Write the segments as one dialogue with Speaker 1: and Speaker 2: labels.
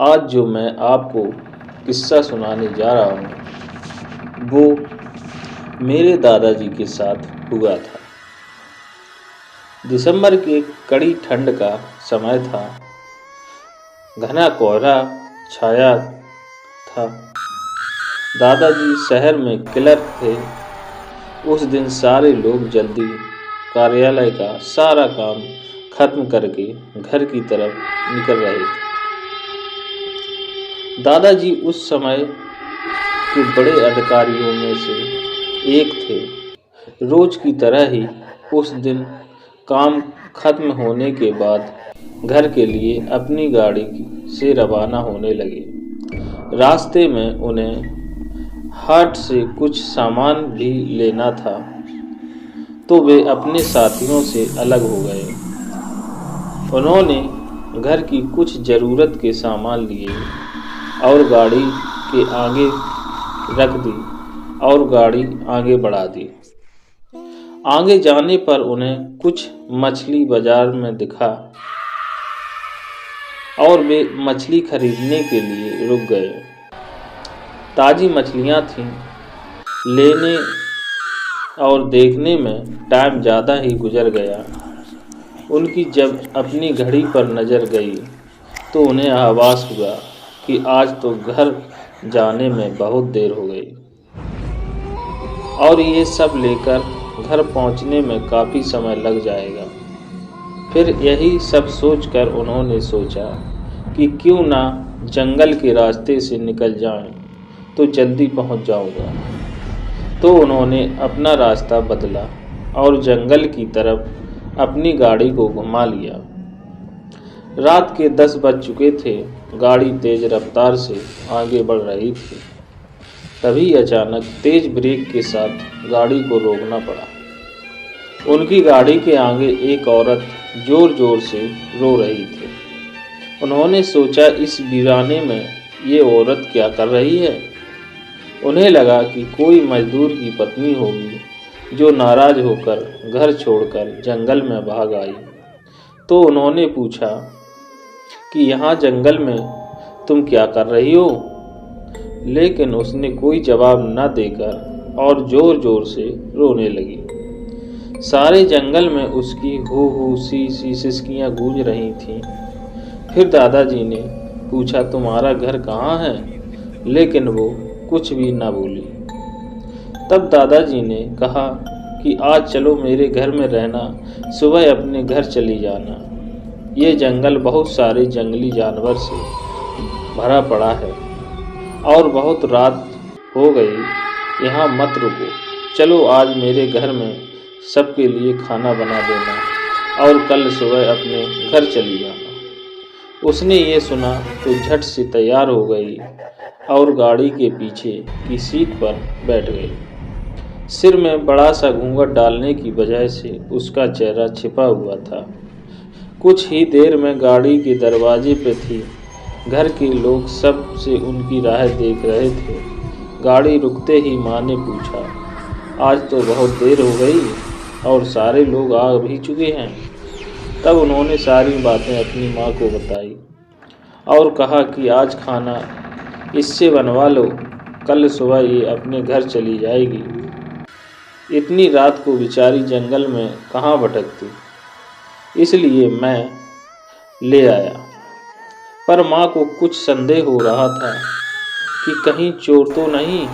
Speaker 1: आज जो मैं आपको किस्सा सुनाने जा रहा हूँ वो मेरे दादाजी के साथ हुआ था। दिसंबर की कड़ी ठंड का समय था। घना कोहरा छाया था। दादाजी शहर में क्लर्क थे। उस दिन सारे लोग जल्दी कार्यालय का सारा काम खत्म करके घर की तरफ निकल रहे थे। दादाजी उस समय के बड़े अधिकारियों में से एक थे। रोज की तरह ही उस दिन काम खत्म होने के बाद घर के लिए अपनी गाड़ी से रवाना होने लगे। रास्ते में उन्हें हाट से कुछ सामान भी लेना था, तो वे अपने साथियों से अलग हो गए। उन्होंने घर की कुछ ज़रूरत के सामान लिए और गाड़ी के आगे रख दी और गाड़ी आगे बढ़ा दी। आगे जाने पर उन्हें कुछ मछली बाजार में दिखा और वे मछली खरीदने के लिए रुक गए। ताज़ी मछलियाँ थीं। लेने और देखने में टाइम ज़्यादा ही गुजर गया। उनकी जब अपनी घड़ी पर नज़र गई तो उन्हें आभास हुआ कि आज तो घर जाने में बहुत देर हो गई और ये सब लेकर घर पहुंचने में काफ़ी समय लग जाएगा। फिर यही सब सोचकर उन्होंने सोचा कि क्यों ना जंगल के रास्ते से निकल जाएं, तो जल्दी पहुंच जाऊंगा। तो उन्होंने अपना रास्ता बदला और जंगल की तरफ अपनी गाड़ी को घुमा लिया। रात के 10 बज चुके थे। गाड़ी तेज रफ्तार से आगे बढ़ रही थी। तभी अचानक तेज ब्रेक के साथ गाड़ी को रोकना पड़ा। उनकी गाड़ी के आगे एक औरत जोर जोर से रो रही थी। उन्होंने सोचा, इस वीराने में ये औरत क्या कर रही है। उन्हें लगा कि कोई मजदूर की पत्नी होगी जो नाराज होकर घर छोड़कर जंगल में भाग आई। तो उन्होंने पूछा कि यहाँ जंगल में तुम क्या कर रही हो। लेकिन उसने कोई जवाब न देकर और जोर जोर से रोने लगी। सारे जंगल में उसकी हू सी सिसकियाँ गूंज रही थीं। फिर दादाजी ने पूछा, तुम्हारा घर कहाँ है। लेकिन वो कुछ भी न बोली। तब दादाजी ने कहा कि आज चलो मेरे घर में रहना, सुबह अपने घर चली जाना। ये जंगल बहुत सारे जंगली जानवर से भरा पड़ा है और बहुत रात हो गई, यहाँ मत रुको। चलो आज मेरे घर में सबके लिए खाना बना देना और कल सुबह अपने घर चली जाना। उसने ये सुना तो झट से तैयार हो गई और गाड़ी के पीछे की सीट पर बैठ गई। सिर में बड़ा सा घूंघट डालने की वजह से उसका चेहरा छिपा हुआ था। कुछ ही देर में गाड़ी के दरवाजे पे थी। घर के लोग सब से उनकी राह देख रहे थे। गाड़ी रुकते ही माँ ने पूछा, आज तो बहुत देर हो गई और सारे लोग आ भी चुके हैं। तब उन्होंने सारी बातें अपनी माँ को बताई और कहा कि आज खाना इससे बनवा लो, कल सुबह ये अपने घर चली जाएगी। इतनी रात को बेचारी जंगल में कहाँ भटकती, इसलिए मैं ले आया। पर माँ को कुछ संदेह हो रहा था कि कहीं चोर तो नहीं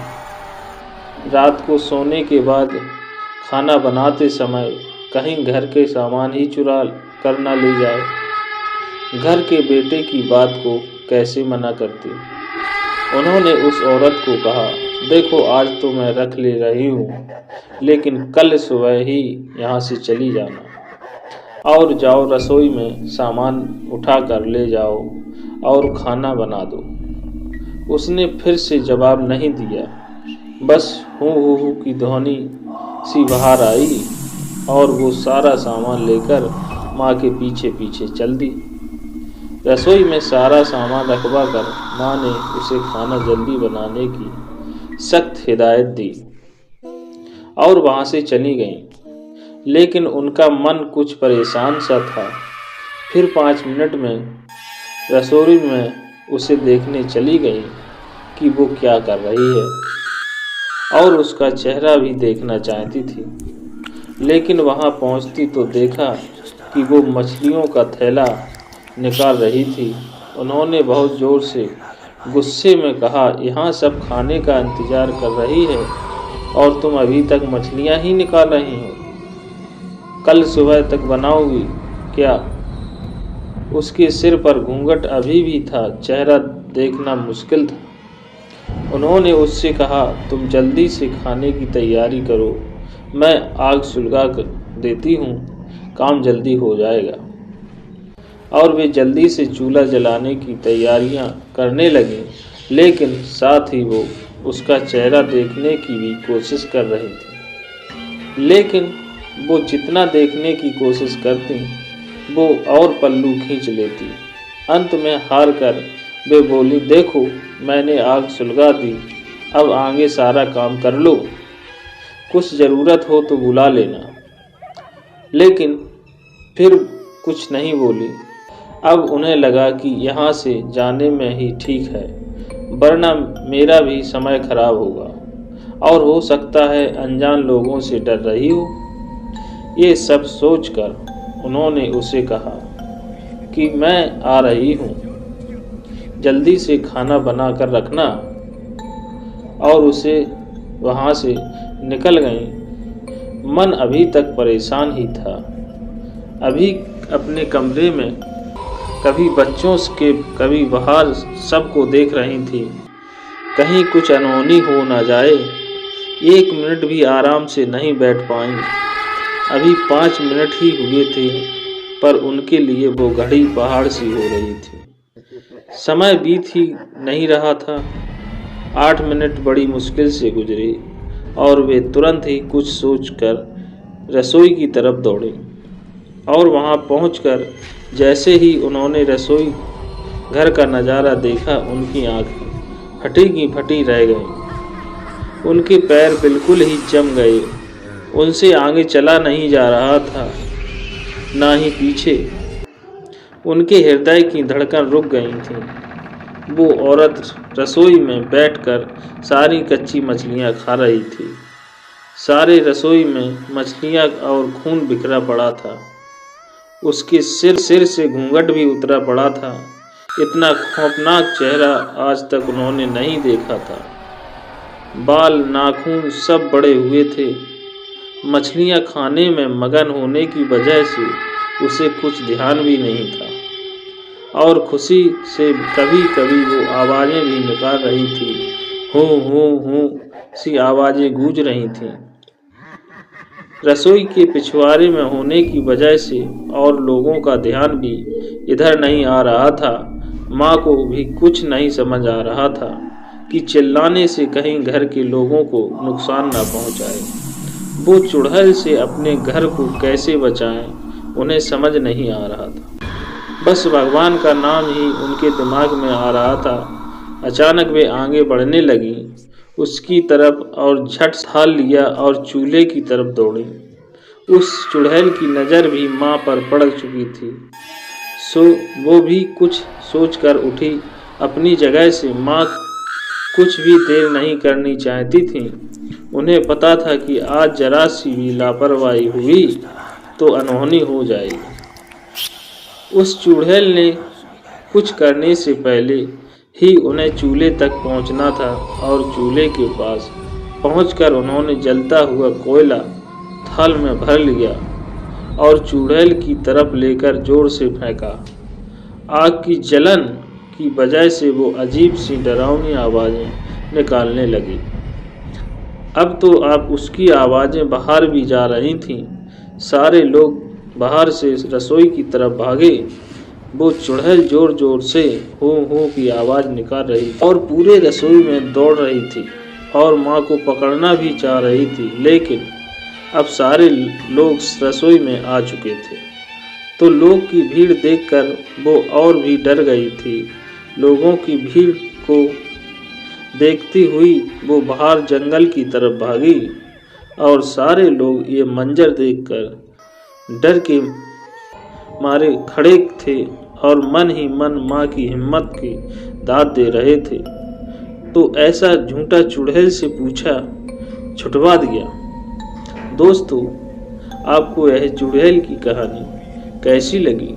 Speaker 1: रात को सोने के बाद खाना बनाते समय कहीं घर के सामान ही चुरा कर ना ले जाए। घर के बेटे की बात को कैसे मना करती। उन्होंने उस औरत को कहा, देखो आज तो मैं रख ले रही हूँ, लेकिन कल सुबह ही यहाँ से चली जाना और जाओ रसोई में सामान उठा कर ले जाओ और खाना बना दो। उसने फिर से जवाब नहीं दिया। बस हूँ की ध्वनि सी बाहर आई और वो सारा सामान लेकर माँ के पीछे पीछे चल दी। रसोई में सारा सामान रखवा कर माँ ने उसे खाना जल्दी बनाने की सख्त हिदायत दी और वहाँ से चली गईं। लेकिन उनका मन कुछ परेशान सा था। फिर 5 मिनट में रसोई में उसे देखने चली गईं कि वो क्या कर रही है और उसका चेहरा भी देखना चाहती थी। लेकिन वहां पहुंचती तो देखा कि वो मछलियों का थैला निकाल रही थी। उन्होंने बहुत जोर से गुस्से में कहा, यहाँ सब खाने का इंतजार कर रही है और तुम अभी तक मछलियाँ ही निकाल रही हो। कल सुबह तक बनाओगी क्या? उसके सिर पर घूंघट अभी भी था, चेहरा देखना मुश्किल था। उन्होंने उससे कहा, तुम जल्दी से खाने की तैयारी करो, मैं आग सुलगा देती हूँ, काम जल्दी हो जाएगा। और वे जल्दी से चूल्हा जलाने की तैयारियां करने लगी, लेकिन साथ ही वो उसका चेहरा देखने की भी कोशिश कर रही थी। लेकिन वो जितना देखने की कोशिश करती, वो और पल्लू खींच लेती। अंत में हार कर वे बोली, देखो मैंने आग सुलगा दी, अब आगे सारा काम कर लो, कुछ ज़रूरत हो तो बुला लेना। लेकिन फिर कुछ नहीं बोली। अब उन्हें लगा कि यहाँ से जाने में ही ठीक है, वरना मेरा भी समय खराब होगा और हो सकता है अनजान लोगों से डर रही हो। ये सब सोचकर उन्होंने उसे कहा कि मैं आ रही हूँ, जल्दी से खाना बना कर रखना। और उसे वहाँ से निकल गई। मन अभी तक परेशान ही था। अभी अपने कमरे में कभी बच्चों के कभी बाहर सबको देख रही थी, कहीं कुछ अनहोनी हो ना जाए। 1 मिनट भी आराम से नहीं बैठ पाई। अभी 5 मिनट ही हुए थे, पर उनके लिए वो घड़ी पहाड़ सी हो रही थी। समय बीत ही नहीं रहा था। 8 मिनट बड़ी मुश्किल से गुजरे और वे तुरंत ही कुछ सोचकर रसोई की तरफ दौड़े। और वहां पहुंचकर जैसे ही उन्होंने रसोई घर का नज़ारा देखा, उनकी आंखें फटी की फटी रह गईं। उनके पैर बिल्कुल ही जम गए। उनसे आगे चला नहीं जा रहा था, ना ही पीछे। उनके हृदय की धड़कन रुक गई थी। वो औरत रसोई में बैठकर सारी कच्ची मछलियां खा रही थी। सारे रसोई में मछलियां और खून बिखरा पड़ा था। उसके सिर से घूंघट भी उतरा पड़ा था। इतना खौफनाक चेहरा आज तक उन्होंने नहीं देखा था। बाल नाखून सब बड़े हुए थे। मछलियां खाने में मगन होने की वजह से उसे कुछ ध्यान भी नहीं था और खुशी से कभी कभी वो आवाज़ें भी निकाल रही थी। हूँ सी आवाज़ें गूंज रही थीं। रसोई के पिछवाड़े में होने की वजह से और लोगों का ध्यान भी इधर नहीं आ रहा था। माँ को भी कुछ नहीं समझ आ रहा था कि चिल्लाने से कहीं घर के लोगों को नुकसान न पहुँचाए। वो चुड़ैल से अपने घर को कैसे बचाएं, उन्हें समझ नहीं आ रहा था। बस भगवान का नाम ही उनके दिमाग में आ रहा था। अचानक वे आगे बढ़ने लगी उसकी तरफ और झट थाल लिया और चूल्हे की तरफ दौड़ी। उस चुड़ैल की नज़र भी माँ पर पड़ चुकी थी, सो वो भी कुछ सोचकर उठी अपनी जगह से। माँ कुछ भी देर नहीं करनी चाहती थी। उन्हें पता था कि आज जरा सी भी लापरवाही हुई तो अनहोनी हो जाएगी। उस चुड़ैल ने कुछ करने से पहले ही उन्हें चूल्हे तक पहुंचना था और चूल्हे के पास पहुंचकर उन्होंने जलता हुआ कोयला थाल में भर लिया और चुड़ैल की तरफ लेकर जोर से फेंका। आग की जलन की वजह से वो अजीब सी डरावनी आवाज़ें निकालने लगी। अब तो आप उसकी आवाज़ें बाहर भी जा रही थीं। सारे लोग बाहर से रसोई की तरफ भागे। वो चुड़ैल जोर जोर से हो की आवाज़ निकाल रही थी और पूरे रसोई में दौड़ रही थी और माँ को पकड़ना भी चाह रही थी। लेकिन अब सारे लोग रसोई में आ चुके थे, तो लोग की भीड़ देखकर वो और भी डर गई थी। लोगों की भीड़ को देखती हुई वो बाहर जंगल की तरफ भागी और सारे लोग ये मंजर देखकर डर के मारे खड़े थे और मन ही मन माँ की हिम्मत की दाद दे रहे थे तो ऐसा झूठा चुड़ैल से पूछा छुटवा दिया। दोस्तों, आपको यह चुड़ैल की कहानी कैसी लगी?